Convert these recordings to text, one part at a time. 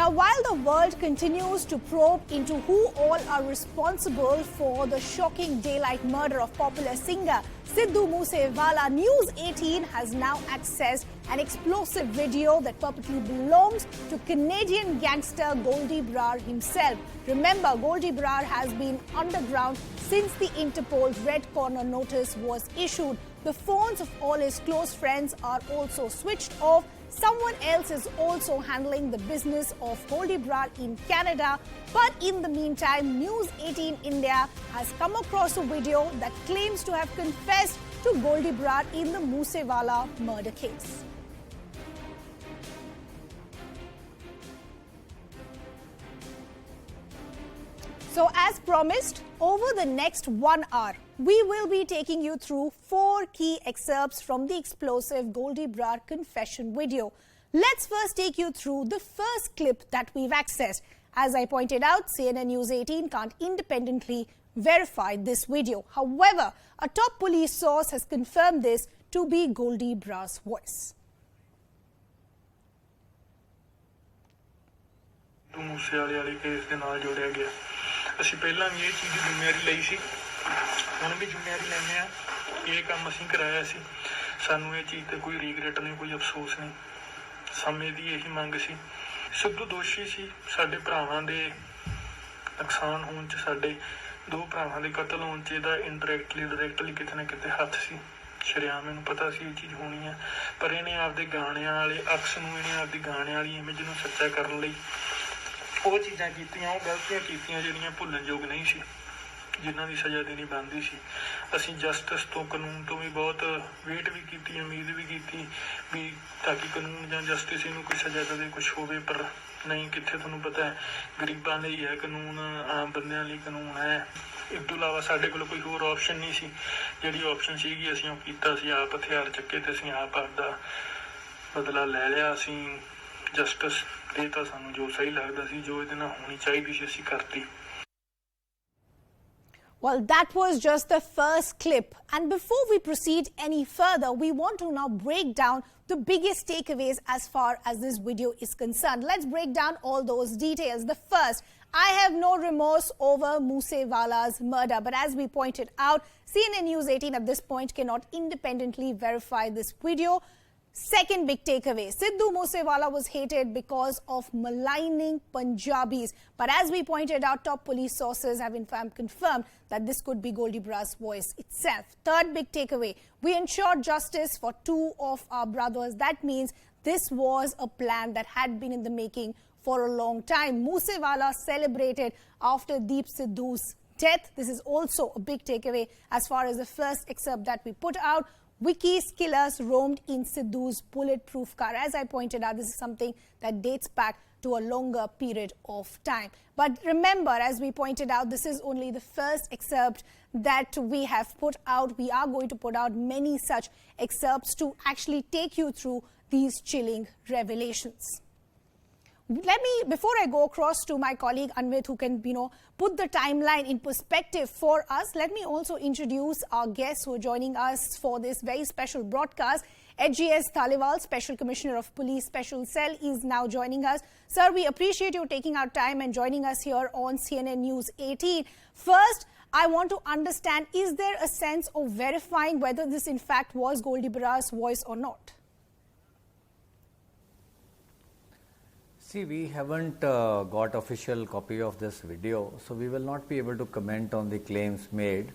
Now, while the world continues to probe into who all are responsible for the shocking daylight murder of popular singer Sidhu Moose Wala, News 18 has now accessed an explosive video that purportedly belongs to Canadian gangster Goldy Brar himself. Remember, Goldy Brar has been underground since the Interpol Red Corner notice was issued. The phones of all his close friends are also switched off. Someone else is also handling the business of Goldy Brar in Canada. But in the meantime, News 18 India has come across a video that claims to have confessed to Goldy Brar in the Moose Wala murder case. So as promised, over the next 1 hour, we will be taking you through 4 key excerpts from the explosive Goldy Brar confession video. Let's first take you through the first clip that we've accessed. As I pointed out, CNN News 18 can't independently verify this video. However, a top police source has confirmed this to be Goldy Brar's voice. ਅਸੀਂ ਪਹਿਲਾਂ ਵੀ ਇਹ ਚੀਜ਼ ਦੀ ਜ਼ਿੰਮੇਵਾਰੀ ਲਈ ਸੀ ਹੁਣ ਵੀ ਜ਼ਿੰਮੇਵਾਰੀ ਲੈਂਦੇ ਆ ਇਹ ਕੰਮ ਅਸੀਂ ਕਰਾਇਆ ਸੀ ਸਾਨੂੰ ਇਹ ਚੀਜ਼ ਤੇ ਕੋਈ ਰੀਗਰੈਟ ਨਹੀਂ ਕੋਈ ਅਫਸੋਸ ਨਹੀਂ ਸਮੇਂ ਦੀ ਇਹੀ ਮੰਗ ਸੀ ਸਿੱਧੂ ਦੋਸ਼ੀ ਸੀ ਸਾਡੇ ਭਰਾਵਾਂ ਦੇ ਨੁਕਸਾਨ ਹੋਣ 'ਚ ਸਾਡੇ 2 ਭਰਾਵਾਂ ਦੇ ਕਤਲ ਹੋਣ 'ਚ ਇਹਦਾ ਇੰਡਾਇਰੈਕਟਲੀ ਡਾਇਰੈਕਟਲੀ ਕਿਤੇ ਨਾ ਕਿਤੇ ਹੱਥ ਸੀ ਸ਼ਰੇਆਮ ਮੈਨੂੰ ਪਤਾ ਸੀ ਇਹ ਚੀਜ਼ ਹੋਣੀ ਹੈ ਪਰ ਇਹਨੇ ਆਪਦੇ ਗਾਣਿਆਂ ਵਾਲੇ ਅਕਸ ਨੂੰ ਇਹਨੇ ਆਪਦੀ ਗਾਣਿਆਂ ਵਾਲੀ ਇਮੇਜ ਨੂੰ ਸੱਚਾ ਕਰਨ ਲਈ ਉਹ ਚੀਜ਼ਾਂ ਕੀਤੀਆਂ ਉਹ ਗਲਤੀਆਂ ਕੀਤੀਆਂ ਜਿਹੜੀਆਂ ਭੁੱਲਣਯੋਗ ਨਹੀਂ ਸੀ ਜਿਨ੍ਹਾਂ ਦੀ ਸਜ਼ਾ ਦੇਣੀ ਬਣਦੀ ਸੀ ਅਸੀਂ ਜਸਟਿਸ ਤੋਂ ਕਾਨੂੰਨ ਤੋਂ ਵੀ ਬਹੁਤ ਵੇਟ ਵੀ ਕੀਤੀ ਉਮੀਦ ਵੀ ਕੀਤੀ ਵੀ ਤਾਂ ਕਿ ਕਾਨੂੰਨ ਜਾਂ ਜਸਟਿਸ ਇਹਨੂੰ ਕੋਈ ਸਜ਼ਾ ਦੇਵੇ ਕੁਝ ਹੋਵੇ ਪਰ ਨਹੀਂ ਕਿੱਥੇ ਤੁਹਾਨੂੰ ਪਤਾ ਹੈ ਗਰੀਬਾਂ ਲਈ ਹੈ ਕਾਨੂੰਨ ਆਮ ਬੰਦਿਆਂ ਲਈ ਕਾਨੂੰਨ ਹੈ ਇਸ ਤੋਂ ਇਲਾਵਾ ਸਾਡੇ ਕੋਲ ਕੋਈ ਹੋਰ ਆਪਸ਼ਨ ਨਹੀਂ ਸੀ ਜਿਹੜੀ ਆਪਸ਼ਨ ਸੀਗੀ ਅਸੀਂ ਉਹ ਕੀਤਾ ਸੀ ਆਪ ਹਥਿਆਰ ਚੱਕੇ ਤੇ ਅਸੀਂ ਆਪ ਆਪਦਾ ਬਦਲਾ ਲੈ ਲਿਆ ਅਸੀਂ ਜਸਟਿਸ ਦੇਤਾ ਸਾਨੂੰ ਜੋ ਸਹੀ ਲੱਗਦਾ ਸੀ ਜੋ ਇਹਦੇ ਨਾਲ ਹੋਣੀ ਚਾਹੀਦੀ ਸੀ ਅਸੀਂ ਕਰਤੀ Well, that was just the first clip. And before we proceed any further, we want to now break down the biggest takeaways as far as this video is concerned. Let's break down all those details. The first, I have no remorse over Moose Wala's murder. But as we pointed out, CNN News 18 at this point cannot independently verify this video. Second big takeaway, Sidhu Moose Wala was hated because of maligning Punjabis. But as we pointed out, top police sources have in fact confirmed that this could be Goldy Brar's voice itself. Third big takeaway, we ensured justice for 2 of our brothers. That means this was a plan that had been in the making for a long time. Moose Wala celebrated after Deep Sidhu's death. This is also a big takeaway as far as the first excerpt that we put out. Wiki's killers roamed in Sidhu's bulletproof car. As I pointed out, this is something that dates back to a longer period of time. But remember, as we pointed out, this is only the first excerpt that we have put out. We are going to put out many such excerpts to actually take you through these chilling revelations. Let me, before I go across to my colleague Anvit, who can, put the timeline in perspective for us, let me also introduce our guests who are joining us for this very special broadcast. HGS Thaliwal, Special Commissioner of Police Special Cell, is now joining us. Sir, we appreciate you taking out time and joining us here on CNN News 18. First, I want to understand, is there a sense of verifying whether this in fact was Goldy Brar's voice or not? See, we haven't got official copy of this video, so we will not be able to comment on the claims made.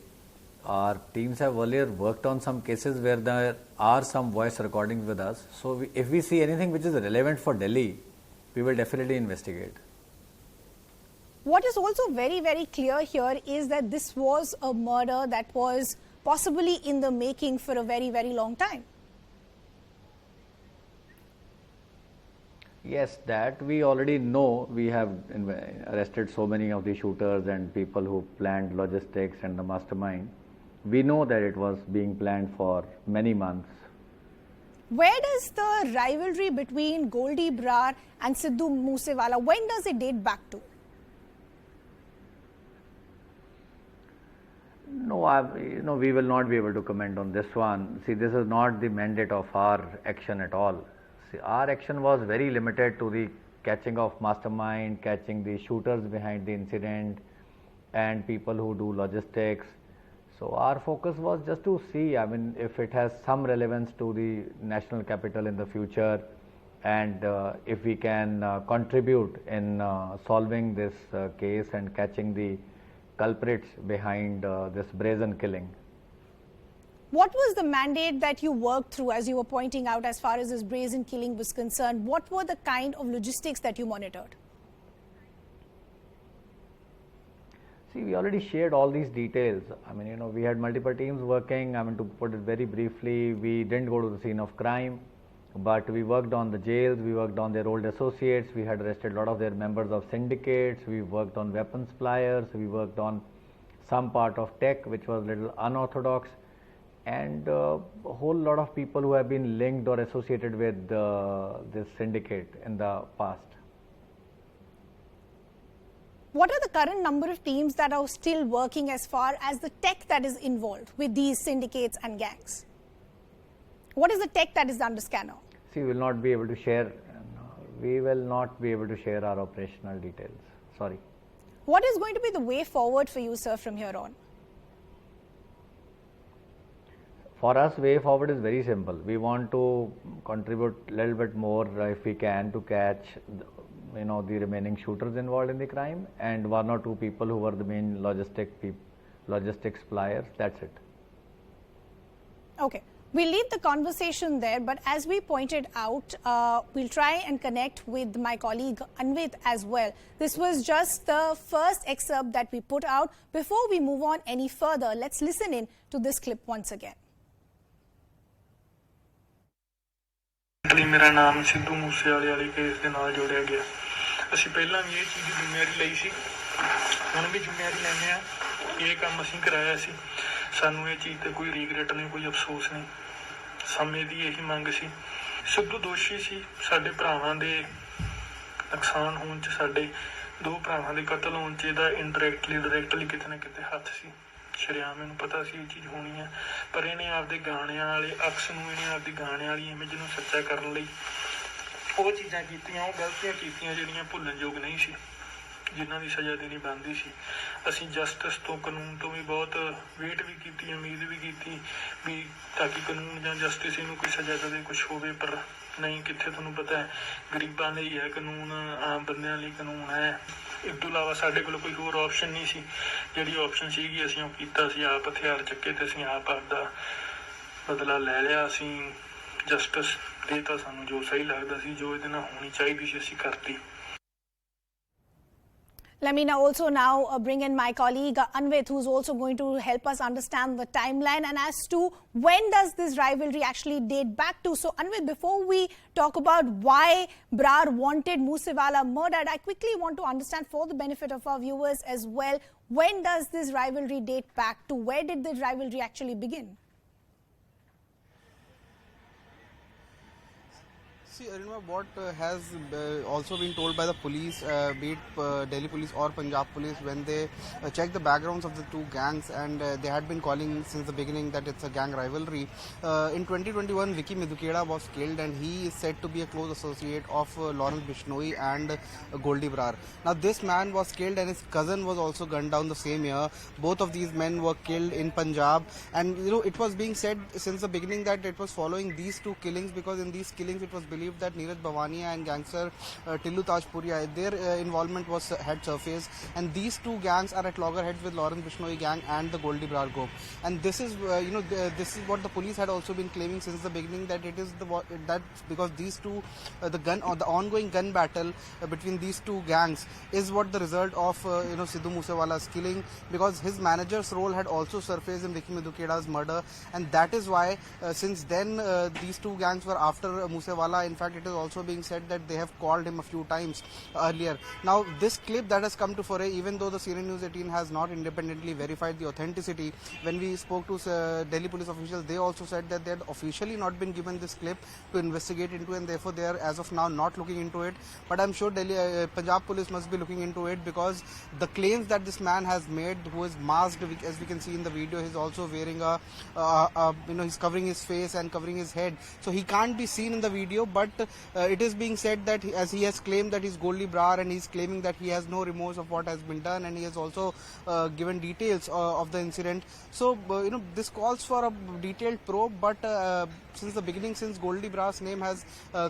Our teams have earlier worked on some cases where there are some voice recordings with us. So if we see anything which is relevant for Delhi, we will definitely investigate. What is also very, very clear here is that this was a murder that was possibly in the making for a very, very long time. Yes, that we already know. We have arrested so many of the shooters and people who planned logistics and the mastermind. We know that it was being planned for many months. Where does the rivalry between Goldy Brar and Sidhu Moose Wala, when does it date back to? No, we will not be able to comment on this one. See, this is not the mandate of our action at all. See, our action was very limited to the catching of mastermind, catching the shooters behind the incident, and people who do logistics. So our focus was just to see, I mean, if it has some relevance to the national capital in the future, and if we can contribute in solving this case and catching the culprits behind this brazen killing. What was the mandate that you worked through, as you were pointing out, as far as this brazen killing was concerned? What were the kind of logistics that you monitored? See, we already shared all these details. I mean, we had multiple teams working. I mean, to put it very briefly, we didn't go to the scene of crime, but we worked on the jails, we worked on their old associates, we had arrested a lot of their members of syndicates, we worked on weapon suppliers, we worked on some part of tech which was a little unorthodox, and a whole lot of people who have been linked or associated with this syndicate in the past. What are the current number of teams that are still working as far as the tech that is involved with these syndicates and gangs? What is the tech that is under scanner? See, we will not be able to share. We will not be able to share our operational details. Sorry. What is going to be the way forward for you, sir, from here on? For us, way forward is very simple. We want to contribute a little bit more if we can to catch the remaining shooters involved in the crime, and one or two people who were the main logistics suppliers. That's it. Okay. We'll leave the conversation there, but as we pointed out, we'll try and connect with my colleague Anvit as well. This was just the first excerpt that we put out. Before we move on any further, let's listen in to this clip once again. ਮੇਰਾ ਨਾਮ ਸਿੱਧੂ ਮੂਸੇ ਵਾਲੇ case ਦੇ ਨਾਲ ਜੋੜਿਆ ਗਿਆ। ਅਸੀਂ ਪਹਿਲਾਂ ਵੀ ਇਹ ਚੀਜ਼ ਦੀ ਜ਼ਿੰਮੇਵਾਰੀ ਲਈ ਸੀ, ਹੁਣ ਵੀ ਜ਼ਿੰਮੇਵਾਰੀ ਲੈਂਦੇ ਆ। ਇਹ ਕੰਮ ਅਸੀਂ ਕਰਾਇਆ ਸੀ, ਸਾਨੂੰ ਇਹ ਚੀਜ਼ ਤੇ ਕੋਈ ਰੀਗਰੈਟ ਨਹੀਂ, ਕੋਈ ਅਫਸੋਸ ਨਹੀਂ। ਸਮੇਂ ਦੀ ਇਹੀ ਮੰਗ ਸੀ। ਸਿੱਧੂ ਦੋਸ਼ੀ ਸੀ, ਸਾਡੇ ਭਰਾਵਾਂ ਦੇ ਨੁਕਸਾਨ ਹੋਣ 'ਚ, ਸਾਡੇ ਦੋ ਭਰਾਵਾਂ ਦੇ ਕਤਲ ਹੋਣ 'ਚ ਇਹਦਾ ਇੰਡਾਇਰੈਕਟਲੀ ਡਾਇਰੈਕਟਲੀ ਕਿਤੇ ਨਾ ਕਿਤੇ ਹੱਥ ਸੀ। ਸ਼ਰੇਆਮ ਇਹਨੂੰ ਪਤਾ ਸੀ ਇਹ ਚੀਜ਼ ਹੋਣੀ ਹੈ, ਪਰ ਇਹਨੇ ਆਪਦੇ ਗਾਣਿਆਂ ਵਾਲੇ ਅਕਸ ਨੂੰ, ਇਹਨੇ ਆਪਦੀ ਗਾਣਿਆਂ ਵਾਲੀ ਇਮੇਜ ਨੂੰ ਸੱਚਾ ਕਰਨ ਲਈ ਉਹ ਚੀਜ਼ਾਂ ਕੀਤੀਆਂ, ਉਹ ਗਲਤੀਆਂ ਕੀਤੀਆਂ ਜਿਹੜੀਆਂ ਭੁੱਲਣਯੋਗ ਨਹੀਂ ਸੀ, ਜਿਨ੍ਹਾਂ ਦੀ ਸਜ਼ਾ ਦੇਣੀ ਬਣਦੀ ਸੀ। ਅਸੀਂ ਜਸਟਿਸ ਤੋਂ, ਕਾਨੂੰਨ ਤੋਂ ਵੀ ਬਹੁਤ ਵੇਟ ਵੀ ਕੀਤੀ, ਉਮੀਦ ਵੀ ਕੀਤੀ ਵੀ ਤਾਂ ਕਿ ਕਾਨੂੰਨ ਜਾਂ ਜਸਟਿਸ ਇਹਨੂੰ ਕੋਈ ਸਜ਼ਾ ਦੇਵੇ, ਕੁਛ ਹੋਵੇ, ਪਰ ਨਹੀਂ। ਕਿੱਥੇ ਤੁਹਾਨੂੰ ਪਤਾ ਹੈ, ਗਰੀਬਾਂ ਲਈ ਹੈ ਕਾਨੂੰਨ, ਆਮ ਬੰਦਿਆਂ ਲਈ ਕਾਨੂੰਨ ਹੈ। ਇਸ ਤੋਂ ਇਲਾਵਾ ਸਾਡੇ ਕੋਲ ਕੋਈ ਹੋਰ ਆਪਸ਼ਨ ਨਹੀਂ ਸੀ। ਜਿਹੜੀ ਆਪਸ਼ਨ ਸੀਗੀ ਅਸੀਂ ਉਹ ਕੀਤਾ। ਅਸੀਂ ਆਪ ਹਥਿਆਰ ਚੱਕੇ ਤੇ ਅਸੀਂ ਆਪ ਆਪਦਾ ਬਦਲਾ ਲੈ ਲਿਆ। ਅਸੀਂ ਜਸਟਿਸ ਦੇਤਾ, ਸਾਨੂੰ ਜੋ ਸਹੀ ਲੱਗਦਾ ਸੀ, ਜੋ ਇਹਦੇ ਨਾਲ ਹੋਣੀ ਚਾਹੀਦੀ ਸੀ, ਅਸੀਂ ਕਰਤੀ। Let me now bring in my colleague Anvit, who's also going to help us understand the timeline and as to when does this rivalry actually date back to. So Anvit, before we talk about why Brar wanted Moose Wala murdered, I quickly want to understand, for the benefit of our viewers as well, when does this rivalry date back to? Where did the rivalry actually begin? See, Arunma, what has also been told by the police, be it Delhi police or Punjab police, when they checked the backgrounds of the two gangs, and they had been calling since the beginning that it's a gang rivalry. In 2021, Vicky Midukeda was killed, and he is said to be a close associate of Lawrence Bishnoi and Goldy Brar. Now, this man was killed, and his cousin was also gunned down the same year. Both of these men were killed in Punjab, and it was being said since the beginning that it was following these two killings, because in these killings it was believed that Neeraj Bhavania and gangster Tillu Tajpuria, their involvement had surfaced, and these two gangs are at loggerheads with Lawrence Bishnoi gang and the Goldy Brar group. And this is this is what the police had also been claiming since the beginning, that it is that because these two the ongoing gun battle between these two gangs is what the result of Sidhu Moose Wala's killing, because his manager's role had also surfaced in Vicky Midukeda's murder, and that is why since then these two gangs were after Moose Wala. In fact, it is also being said that they have called him a few times earlier. Now, this clip that has come to foray, even though the CNN News 18 has not independently verified the authenticity, when we spoke to Delhi police officials, they also said that they had officially not been given this clip to investigate into, and therefore they are as of now not looking into it. But I'm sure Punjab police must be looking into it, because the claims that this man has made, who is masked, as we can see in the video, he's also wearing he's covering his face and covering his head, so he can't be seen in the video, but but it is being said that as he has claimed that he's Goldy Brar, and he's claiming that he has no remorse of what has been done, and he has also given details of the incident. So this calls for a detailed probe, but since the beginning, since Goldy Brar's name has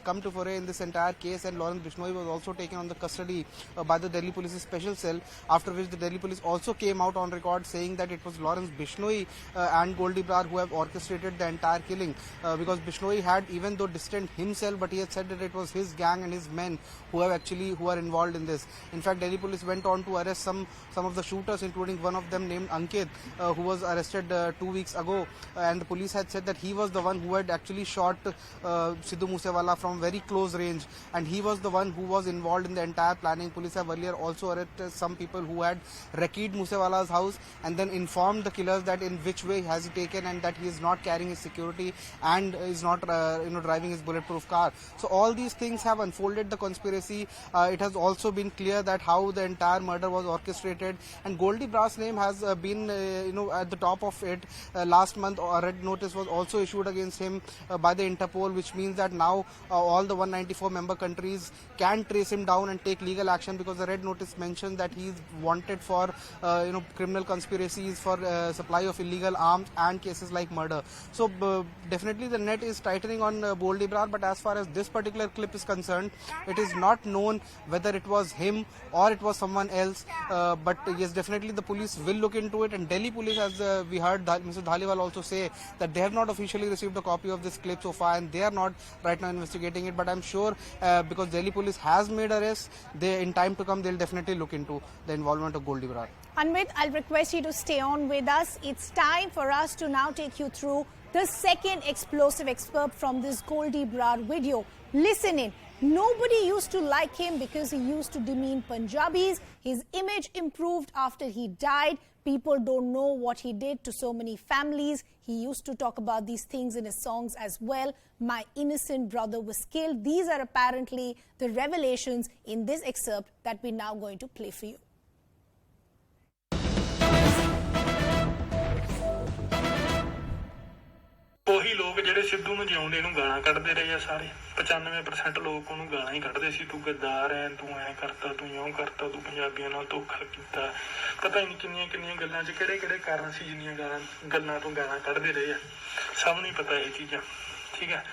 come to foray in this entire case, and Lawrence Bishnoi was also taken on the custody by the Delhi Police's special cell, after which the Delhi Police also came out on record saying that it was Lawrence Bishnoi and Goldy Brar who have orchestrated the entire killing, because Bishnoi had, even though distant himself, but he had said that it was his gang and his men who are involved in this. In fact, Delhi Police went on to arrest some of the shooters, including one of them named Ankit, who was arrested 2 weeks ago, and the police had said that he was the one who had actually shot Sidhu Moose Wala from very close range, and he was the one who was involved in the entire planning. Police have earlier also arrested some people who had wrecked Moose Wala's house and then informed the killers that in which way has he taken, and that he is not carrying his security and is not driving his bulletproof car. So all these things have unfolded the conspiracy. It has also been clear that how the entire murder was orchestrated, and Goldy Brar's name has been at the top of it. Last month a red notice was also issued against him by the Interpol, which means that now all the 194 member countries can trace him down and take legal action, because the red notice mentioned that he is wanted for criminal conspiracies, for supply of illegal arms and cases like murder. So definitely the net is tightening on Goldy Brar, but as far as this particular clip is concerned, it is not known whether it was him or it was someone else, but yes, definitely the police will look into it. And Delhi Police, as we heard Mr. Dhaliwal also say, that they have not officially received a copy of this clip so far, and they are not right now investigating it, but I'm sure because Delhi Police has made arrests, in time to come they'll definitely look into the involvement of Goldy Brar. Anvit, I'll request you to stay on with us. It's time for us to now take you through the second explosive excerpt from this Goldy Brar video. Listen in. Nobody used to like him because he used to demean Punjabis. His image improved after he died. People don't know what he did to so many families. He used to talk about these things in his songs as well. My innocent brother was killed. These are apparently the revelations in this excerpt that we're now going to play for you. ਉਹੀ ਲੋਕ ਜਿਹੜੇ ਸਿੱਧੂ ਨੂੰ ਜਿਉਂਦੇ ਨੂੰ ਗਾਲਾਂ ਕੱਢਦੇ ਰਹੇ ਆ ਸਾਰੇ 95% ਲੋਕ ਉਹਨੂੰ ਗਾਲਾਂ ਹੀ ਕੱਢਦੇ ਸੀ, ਤੂੰ ਗੱਦਾਰ ਐ, ਤੂੰ ਐ ਕਰਤਾ, ਤੂੰ ਇਉਂ ਕਰਤਾ, ਤੂੰ ਪੰਜਾਬੀਆਂ ਨਾਲ ਧੋਖਾ ਕੀਤਾ, ਪਤਾ ਹੀ ਨਹੀਂ ਕਿੰਨੀਆਂ ਗੱਲਾਂ 'ਚ ਕਿਹੜੇ ਕਾਰਨ ਸੀ ਜਿੰਨੀਆਂ ਗੱਲਾਂ ਤੋਂ ਗਾਲਾਂ ਕੱਢਦੇ ਰਹੇ ਆ, ਸਭ ਨੂੰ ਹੀ ਪਤਾ ਇਹ ਚੀਜ਼ਾਂ, ਠੀਕ ਹੈ।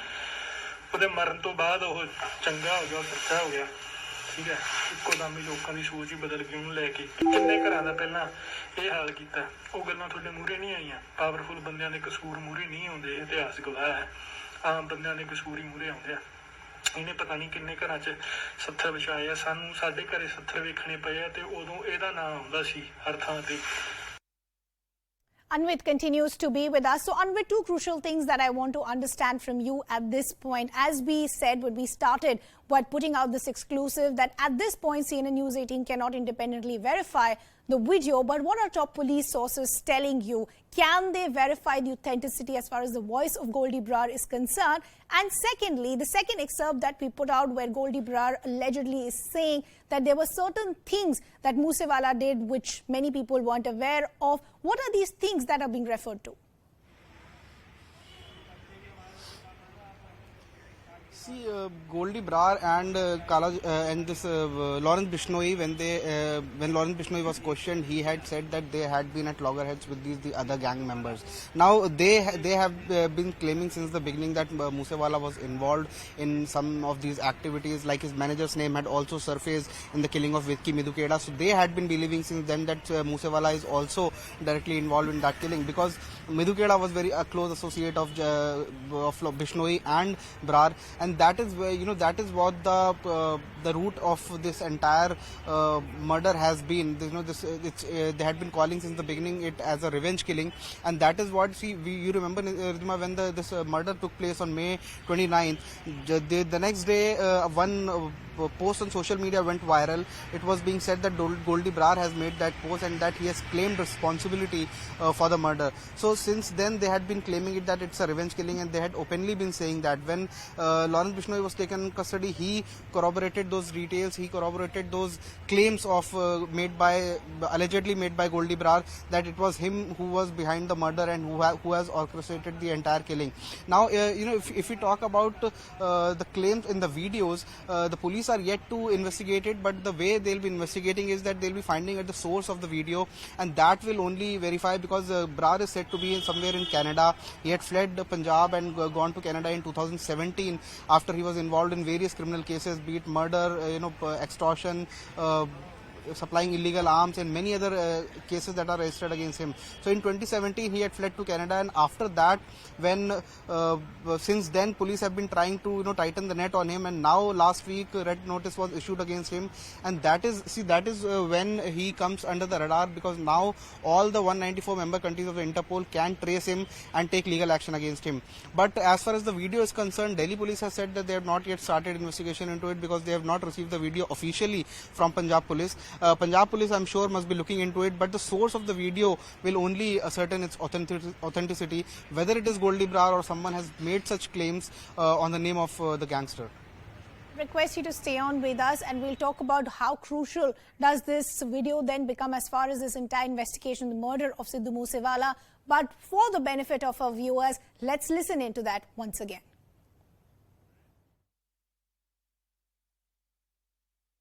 ਉਹਦੇ ਮਰਨ ਤੋਂ ਬਾਅਦ ਉਹ ਚੰਗਾ ਹੋ ਗਿਆ, ਸੱਚਾ ਹੋ ਗਿਆ, ਠੀਕ ਹੈ। ਇੱਕੋ ਦਮ ਹੀ ਲੋਕਾਂ ਦੀ ਸੋਚ ਹੀ ਬਦਲ ਗਈ ਉਹਨੂੰ ਲੈ ਕੇ। ਕਿੰਨੇ ਘਰਾਂ ਦਾ ਪਹਿਲਾਂ ਇਹ ਹਾਲ ਕੀਤਾ, ਉਹ ਗੱਲਾਂ ਤੁਹਾਡੇ ਮੂਹਰੇ ਨਹੀਂ ਆਈਆਂ। ਪਾਵਰਫੁਲ ਬੰਦਿਆਂ ਦੇ ਕਸੂਰ ਮੂਹਰੇ ਨਹੀਂ ਆਉਂਦੇ, ਇਤਿਹਾਸ ਗਵਾਹ ਹੈ। ਆਮ ਬੰਦਿਆਂ ਦੇ ਕਸੂਰ ਹੀ ਮੂਹਰੇ ਆਉਂਦੇ ਆ। ਇਹਨੇ ਪਤਾ ਨਹੀਂ ਕਿੰਨੇ ਘਰਾਂ 'ਚ ਸੱਥਰ ਵਿਛਾਏ ਆ। ਸਾਨੂੰ ਸਾਡੇ ਘਰੇ ਸੱਥਰ ਵੇਖਣੇ ਪਏ ਆ, ਤੇ ਉਦੋਂ ਇਹਦਾ ਨਾਂ ਆਉਂਦਾ ਸੀ ਹਰ ਥਾਂ ਤੇ। Anvit continues to be with us. So Anvit, two crucial things that I want to understand from you at this point. As we said when we started putting out this exclusive, that at this point CNN News 18 cannot independently verify the video, but what are top police sources telling you? Can they verify the authenticity as far as the voice of Goldy Brar is concerned? And secondly, the second excerpt that we put out where Goldy Brar allegedly is saying that there were certain things that Moose Wala did which many people weren't aware of. What are these things that are being referred to? See, Goldy Brar and this Lawrence Bishnoi, when Lawrence Bishnoi was questioned, he had said that they had been at loggerheads with the other gang members. Now they have been claiming since the beginning that Moose Wala was involved in some of these activities. Like his manager's name had also surfaced in the killing of Vicky Midukeda. So they had been believing since then that Moose Wala is also directly involved in that killing, because Midukeda was very close associate of Bishnoi and Brar, and that is where that is what the root of this entire murder has been. They had been calling since the beginning it as a revenge killing, and that is what you remember, Ridhima, when this murder took place on May 29th. The next day, one post on social media went viral. It was being said that Goldy Brar has made that post and that he has claimed responsibility for the murder. So since then they had been claiming it that it's a revenge killing, and they had openly been saying that when Lawrence Bishnoi was taken in custody, he corroborated those details, he corroborated those claims of allegedly made by Goldy Brar, that it was him who was behind the murder and who has orchestrated the entire killing. Now, if we talk about the claims in the videos, the police are yet to investigate it, but the way they'll be investigating is that they'll be finding at the source of the video, and that will only verify, because Brar is said to be somewhere in Canada. He had fled Punjab and gone to Canada in 2017 after he was involved in various criminal cases, be it murder, extortion, supplying illegal arms, and many other cases that are registered against him. So in 2017 he had fled to Canada, and after that, when since then police have been trying to tighten the net on him, and now last week red notice was issued against him, and that is when he comes under the radar, because now all the 194 member countries of the Interpol can trace him and take legal action against him. But as far as the video is concerned, Delhi police has said that they have not yet started investigation into it, because they have not received the video officially from Punjab police. Punjab police, I'm sure, must be looking into it, but the source of the video will only ascertain its authenticity, whether it is Goldy Brar or someone has made such claims on the name of the gangster. Request you to stay on with us, and we'll talk about how crucial does this video then become as far as this entire investigation, the murder of Sidhu Moose Wala. But for the benefit of our viewers, let's listen into that once again.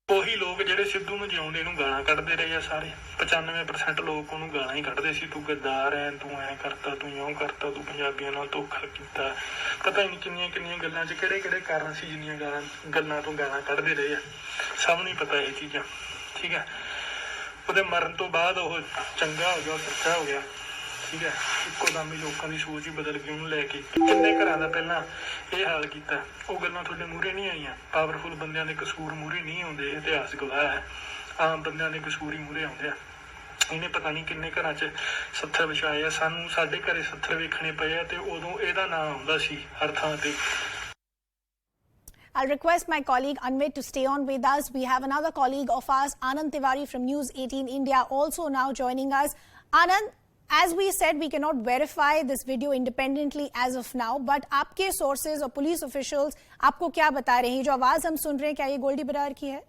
ਉਹੀ ਲੋਕ ਜਿਹੜੇ ਸਿੱਧੂ ਨੂੰ ਜਿਉਂਦੇ ਨੂੰ ਗਾਲਾਂ ਕੱਢਦੇ ਰਹੇ ਆ, ਸਾਰੇ 95% ਲੋਕ ਉਹਨੂੰ ਗਾਲਾਂ ਹੀ ਕੱਢਦੇ ਸੀ, ਤੂੰ ਗੱਦਾਰ ਐ, ਤੂੰ ਐ ਕਰਤਾ, ਤੂੰ ਇਉਂ ਕਰਤਾ, ਤੂੰ ਪੰਜਾਬੀਆਂ ਨਾਲ ਧੋਖਾ ਕੀਤਾ, ਪਤਾ ਹੀ ਨਹੀਂ ਕਿੰਨੀਆਂ ਕਿੰਨੀਆਂ ਗੱਲਾਂ 'ਚ ਕਿਹੜੇ ਕਿਹੜੇ ਕਾਰਨ ਸੀ ਜਿੰਨੀਆਂ ਗੱਲਾਂ ਤੋਂ ਗਾਲਾਂ ਕੱਢਦੇ ਰਹੇ ਆ, ਸਭ ਨੂੰ ਪਤਾ ਇਹ ਚੀਜ਼ਾਂ, ਠੀਕ ਹੈ। ਉਹਦੇ ਮਰਨ ਤੋਂ ਬਾਅਦ ਉਹ ਚੰਗਾ ਹੋ ਗਿਆ, ਸੱਚਾ ਹੋ ਗਿਆ, ਠੀਕ ਹੈ। ਇੱਕੋ ਦਮ ਹੀ ਲੋਕਾਂ ਦੀ ਸੋਚ ਹੀ ਬਦਲ ਗਈ ਉਹਨੂੰ ਲੈ ਕੇ। ਕਿੰਨੇ ਘਰਾਂ ਦਾ ਪਹਿਲਾਂ ਇਹ ਹਾਲ ਕੀਤਾ, ਉਹ ਗੱਲਾਂ ਤੁਹਾਡੇ ਮੂਹਰੇ ਨਹੀਂ ਆਈਆਂ। ਪਾਵਰਫੁਲ ਬੰਦਿਆਂ ਦੇ ਕਸੂਰ ਮੂਹਰੇ ਨਹੀਂ ਆਉਂਦੇ, ਇਤਿਹਾਸ ਗਵਾਹ ਹੈ, ਆਮ ਬੰਦਿਆਂ ਦੇ ਕਸੂਰ ਹੀ ਮੂਹਰੇ ਆਉਂਦੇ ਆ। ਇਹਨੇ ਪਤਾ ਨਹੀਂ ਕਿੰਨੇ ਘਰਾਂ 'ਚ ਸੱਥਰ ਵਿਛਾਏ ਆ, ਸਾਨੂੰ ਸਾਡੇ ਘਰੇ ਸੱਥਰ ਵੇਖਣੇ ਪਏ ਆ, ਤੇ ਉਦੋਂ ਇਹਦਾ ਨਾਂ ਆਉਂਦਾ ਸੀ ਹਰ ਥਾਂ ਤੇ। I'll request my colleague Anvit to stay on with us. We have another colleague of ours, Anand Tiwari from News 18 India, also now joining us. Anand, as we said, we cannot verify this video independently as of now, but आपके sources और police officials आपको क्या बता रहे हैं? जो आवाज हम सुन रहे हैं, क्या ये गोल्डी बरार की है?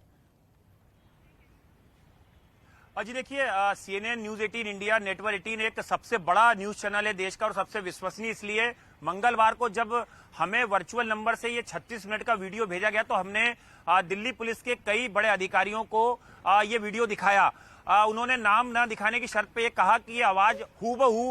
जी देखिए, CNN न्यूज 18 इंडिया नेटवर्क 18 एक सबसे बड़ा न्यूज चैनल है देश का और सबसे विश्वसनीय, इसलिए मंगलवार को जब हमें वर्चुअल नंबर से ये 36 मिनट का वीडियो भेजा गया तो हमने दिल्ली पुलिस के कई बड़े अधिकारियों को ये वीडियो दिखाया। उन्होंने नाम न दिखाने की शर्त पे ये कहा कि ये आवाज हूबहू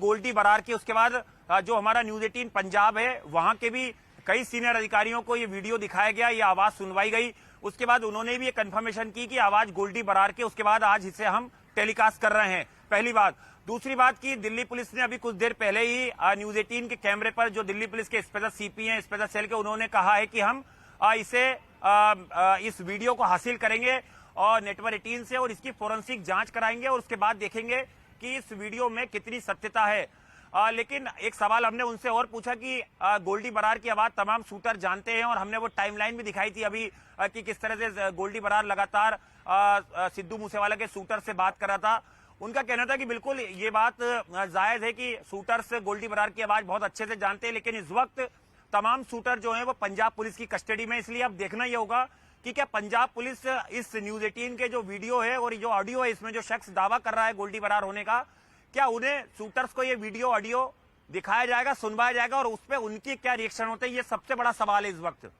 गोल्डी बरार की। उसके बाद जो हमारा न्यूज 18 पंजाब है वहां के भी कई सीनियर अधिकारियों को ये वीडियो दिखाया गया, ये आवाज सुनवाई गई। उसके बाद उन्होंने भी ये कंफर्मेशन की कि आवाज गोल्डी बरार के। उसके बाद आज इसे हम टेलीकास्ट कर रहे हैं, पहली बात। दूसरी बात की दिल्ली पुलिस ने अभी कुछ देर पहले ही न्यूज 18 के कैमरे पर जो दिल्ली पुलिस के स्पेशल सीपी हैं, स्पेशल सेल के, उन्होंने कहा है कि हम इस वीडियो को हासिल करेंगे और नेटवर्क 18 से और इसकी फोरेंसिक जांच कराएंगे और उसके बाद देखेंगे कि इस वीडियो में कितनी सत्यता है। लेकिन एक सवाल हमने उनसे और पूछा कि गोल्डी बरार की आवाज तमाम शूटर जानते हैं और हमने वो टाइमलाइन भी दिखाई थी अभी कि किस तरह से गोल्डी बरार लगातार सिद्धू मूसेवाला के शूटर से बात कर रहा था। उनका कहना था कि बिल्कुल ये बात जायज है कि शूटर्स गोल्डी बरार की आवाज बहुत अच्छे से जानते हैं, लेकिन इस वक्त तमाम शूटर जो है वो पंजाब पुलिस की कस्टडी में। इसलिए अब देखना यह होगा कि क्या पंजाब पुलिस इस न्यूज 18 के जो वीडियो है और जो ऑडियो है, इसमें जो शख्स दावा कर रहा है गोल्डी बरार होने का, क्या उन्हें शूटर्स को ये वीडियो ऑडियो दिखाया जाएगा, सुनवाया जाएगा और उस पर उनकी क्या रिएक्शन होते हैं, ये सबसे बड़ा सवाल है इस वक्त।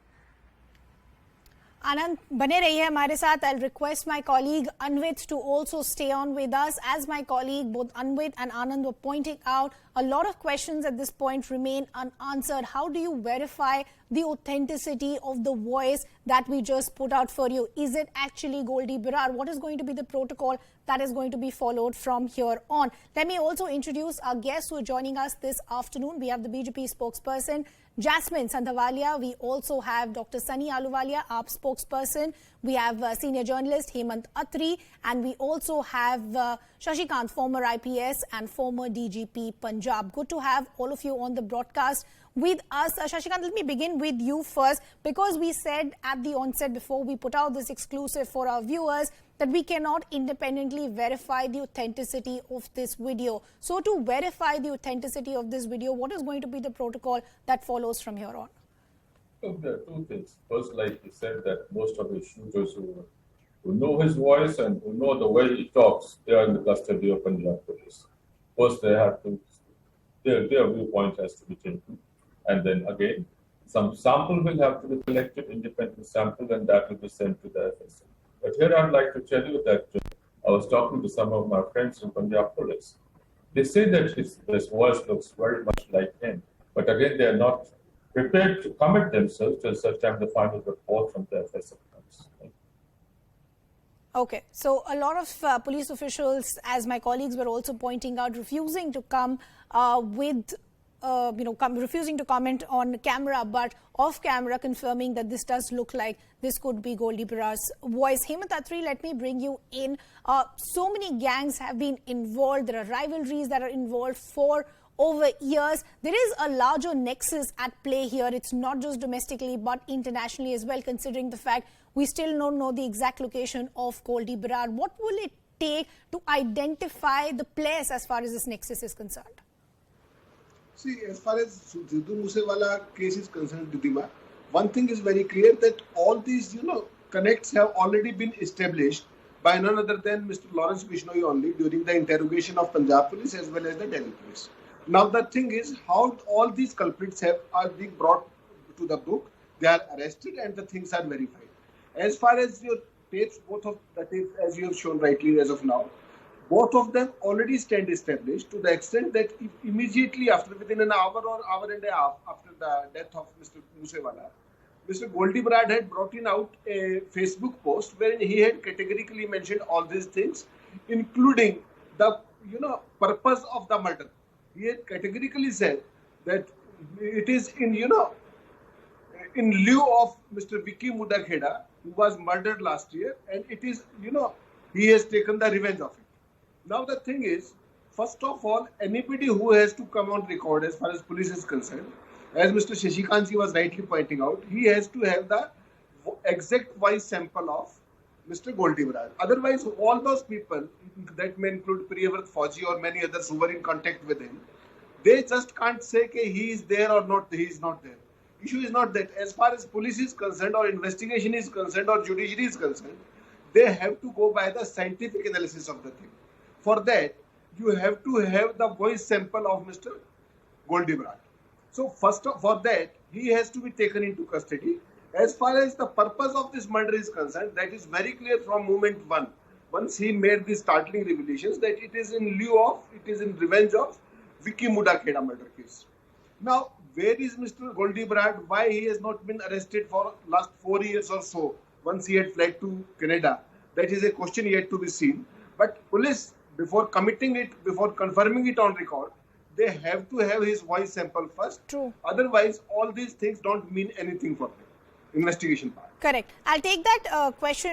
आनंद बने रहिए हमारे साथ. I'll request my colleague Anvit to also stay on with us. As my colleague both Anvit and Anand were pointing out, a lot of questions at this point remain unanswered. How do you verify the authenticity of the voice that we just put out for you? Is it actually Goldy Brar? What is going to be the protocol that is going to be followed from here on? Let me also introduce our guests who are joining us this afternoon. We have the BJP spokesperson Jasmine Sandhavalia. We also have Dr. Sunny Ahluwalia, AAP spokesperson. We have senior journalist Hemant Atri, and we also have Shashikant, former IPS and former DGP Punjab. Good to have all of you on the broadcast. with us. Shashikant, let me begin with you first, because we said at the onset before we put out this exclusive for our viewers that we cannot independently verify the authenticity of this video. So to verify the authenticity of this video, what is going to be the protocol that follows from here on? Look, there are two things. First, like you said, that most of the shooters who know his voice and who know the way he talks, they are in the custody of Punjab police. First, they have to, their viewpoint has to be taken. And then again, some sample will have to be collected, independent sample, and that will be sent to the FSA. But here I'd like to tell you that I was talking to some of my friends in Punjab police. They say that his voice looks very much like him. But again, they are not prepared to commit themselves till such time the final report from the FSA comes. Okay, so a lot of police officials, as my colleagues were also pointing out, refusing to come refusing to comment on camera, but off camera confirming that this does look like this could be Goldy Brar's voice. Hemant Attri, let me bring you in. So many gangs have been involved. There are rivalries that are involved for over years. There is a larger nexus at play here. It's not just domestically but internationally as well, considering the fact we still don't know the exact location of Goldy Brar. What will it take to identify the players as far as this nexus is concerned? See, as far as Sidhu Moose Wala case is concerned, Didima, one thing is very clear that all these, connects have already been established by none other than Mr. Lawrence Bishnoi only during the interrogation of Punjab police as well as the Delhi police. Now the thing is how all these culprits are being brought to the book. They are arrested and the things are verified. As far as your tapes, both of the tapes as you have shown rightly as of now, both of them already stand established to the extent that if immediately after, within an hour or hour and a half after the death of Mr. Moose Wala, Mr. Goldy Brar had brought in out a Facebook post wherein he had categorically mentioned all these things, including the purpose of the murder. He had categorically said that it is in lieu of Mr. Vicky Mudakheda, who was murdered last year, and it is, he has taken the revenge of it. Now the thing is, first of all, anybody who has to come on record as far as police is concerned, as Mr. Shashikant was rightly pointing out, he has to have the exact voice sample of Mr. Goldy Brar. Otherwise, all those people, that may include Priyavrat Fauji or many others who were in contact with him, they just can't say that he is there or not, he is not there. Issue is not that. As far as police is concerned or investigation is concerned or judiciary is concerned, they have to go by the scientific analysis of the thing. For that, you have to have the voice sample of Mr. Goldy Brar. So for that, he has to be taken into custody. As far as the purpose of this murder is concerned, that is very clear from moment one. Once he made these startling revelations that it is in revenge of Vicky Mudakheda murder case. Now, where is Mr. Goldy Brar? Why he has not been arrested for last 4 years or so, once he had fled to Canada? That is a question yet to be seen. But police, before committing it, before confirming it on record, they have to have his voice sample first. True. Otherwise, all these things don't mean anything for them. Investigation part. Correct. I'll take that question